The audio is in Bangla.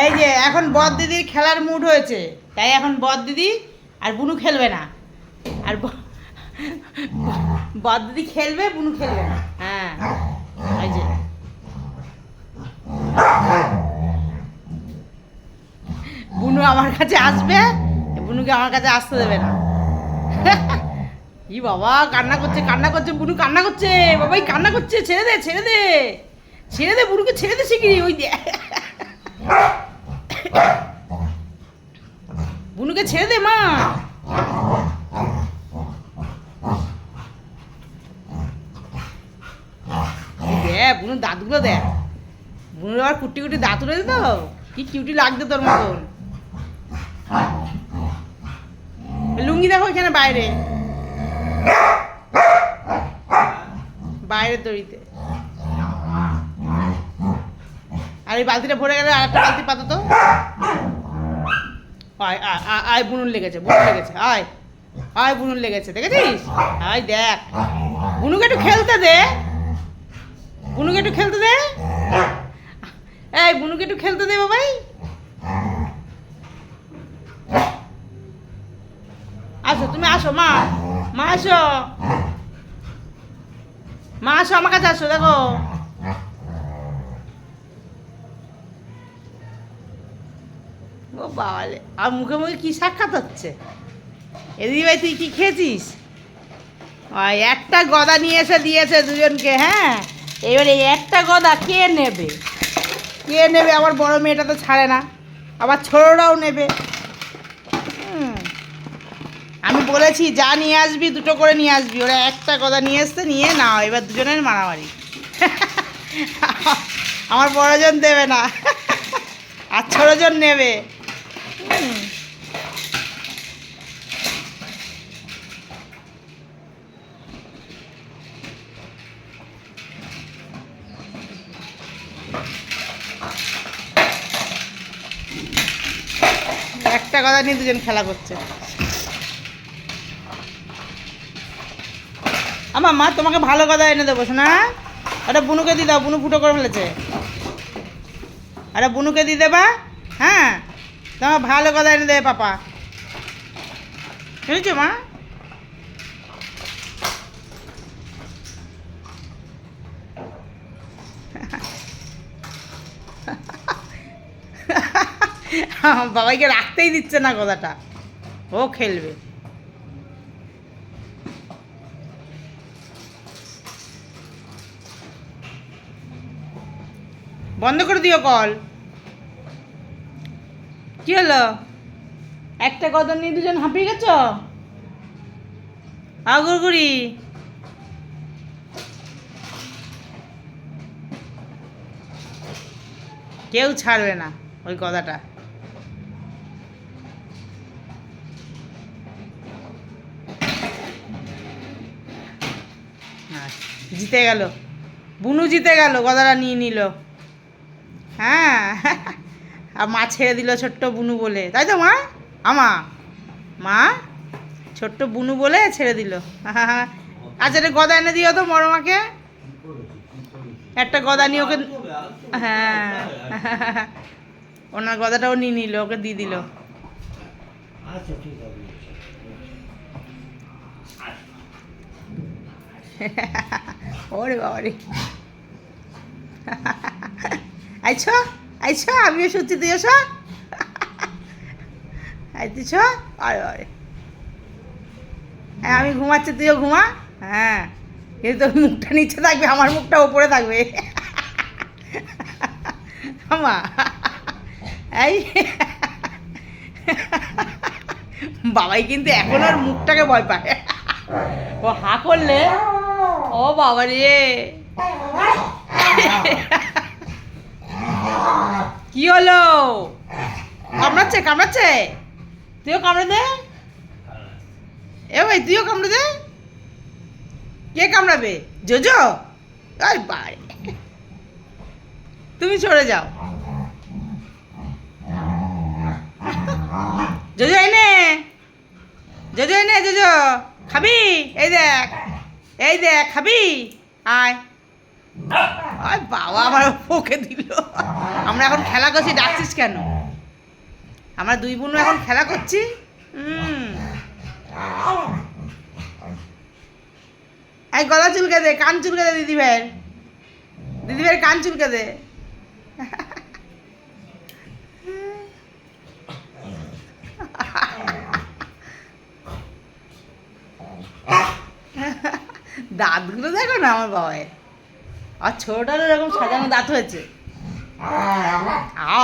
এই যে এখন বদ দিদির খেলার মুড হয়েছে, তাই এখন বদ দিদি আর বুনু খেলবে না, আর বদ দিদি খেলবে, বুনু খেলবে না। হ্যাঁ এই যে বুনু আমার কাছে আসবে, বুনুকে আমার কাছে আসতে দেবে না। ই বাবা কান্না করছে, কান্না করছে, বুনু কান্না করছে, বাবাই কান্না করছে, ছেড়ে দে ছেড়ে দে ছেড়ে দে, বুনুকে ছেড়ে দে শিগগিরি। ওই দে বুনুকে ছেড়ে দে মা। দেখ বুনুর দাঁতগুলো দেখ, বুনুর আবার কুটি কুটি দাঁত উঠেছে তো, কি কিউটি লাগছে তোর মতন। লুঙ্গি দেখো এখানে বাইরে, বাইরের দড়িতে। আর এই বালতিটা ভরে গেলে আর একটা বালতি পাতো তো। আয় আয় বুনুর লেগেছে, বুনুর লেগেছে, আয় আয় বুনুর লেগেছে, দেখেছিস? আয় দেখ, বুনুকে একটু খেলতে দে, বুনুকে একটু খেলতে দে, এই বুনুকে একটু খেলতে দে বাবাই। আসো তুমি আসো, মা মা আসো, মা আসো আমার কাছে আসো। দেখো ও বাবালে, আর মুখে মুখে কি সাক্ষাৎ হচ্ছে? এদিদি ভাই তুই কি খেয়েছিস? ওই একটা গদা নিয়ে এসে দিয়েছে দুজনকে। হ্যাঁ এবার এই একটা গদা কে নেবে, কে নেবে? আমার বড় মেয়েটা তো ছাড়ে না, আবার ছোটরাও নেবে। আমি বলেছি যা নিয়ে আসবি দুটো করে নিয়ে আসবি, ওরা একটা গদা নিয়ে এসছে, নিয়ে নাও, এবার দুজনের মারামারি। আমার বড়জন দেবে না আর ছোটজন নেবে। একটা গদা নিয়ে দুজন খেলা করছে। আমার মা তোমাকে ভালো কথা এনে দেবো শোনা, ওটা বুনুকে দিয়ে দাও, বুনু ফুটো করে ফেলেছে, আরে বুনুকে দিয়ে দেবা। হ্যাঁ তোমার ভালো কথা এনে দেবে পাপা, শুনেছো মা? বাবাইকে রাখতেই দিচ্ছে না কথাটা, ও খেলবে। বন্ধ করে দিও কল। কি হলো? একটা গদা নিয়ে দুজন হাঁপিয়ে গেছ? আগুরগুড়ি কেউ ছাড়বে না ওই গদাটা। জিতে গেল, বুনু জিতে গেল, গদাটা নিয়ে নিল। হ্যাঁ আর মা ছেড়ে দিল ছোট্ট বুনু বলে, তাই তো মা? মা ছোট্ট বুনু বলে ছেড়ে দিল। আচ্ছা এটা গদা এনে দিও তো মরমাকে, একটা গদা নিয়ে ওকে। হ্যাঁ ওনার গদাটাও নিয়ে নিল, ওকে দিয়ে দিল। ওরে বাবা রে, আইছো আইছো, আমিও সত্যি তুই এসো, আইতেছ। আরে আরে হ্যাঁ আমি ঘুমাচ্ছি, তুইও ঘুমা। হ্যাঁ কিন্তু তোর মুখটা নিচে থাকবে, আমার মুখটা উপরে থাকবে। মা এই বাবাই কিন্তু এখন ওর মুখটাকে ভয় পায়, ও হা করলে ও বাবা রে। কি হলো? কামড়াচ্ছে কামড়াচ্ছে, তুইও কামড়ে দে। এ ভাই তুইও কামড়ে দে। কে কামড়াবে? জোজো? আরে বাই, তুমি সরে যাও। জোজো এনে, জোজো এনে, জোজো খাবি? এই দেখ, এই দেখ খাবি, আয়। আর বাবা আমার ওকে দিল। আমরা এখন খেলা করছি, ডাকছিস কেন? আমরা দুই বোন এখন খেলা করছি। এই গলা চুলকে দে, কান চুলকে দে দিদি ভাইয়ের, দিদি ভাইয়ের কান চুলকে দে। দাঁতগুলো দেখো না আমার বাবায়, আর ছোটটারও এরকম সাজানো দাঁত হয়েছে। আ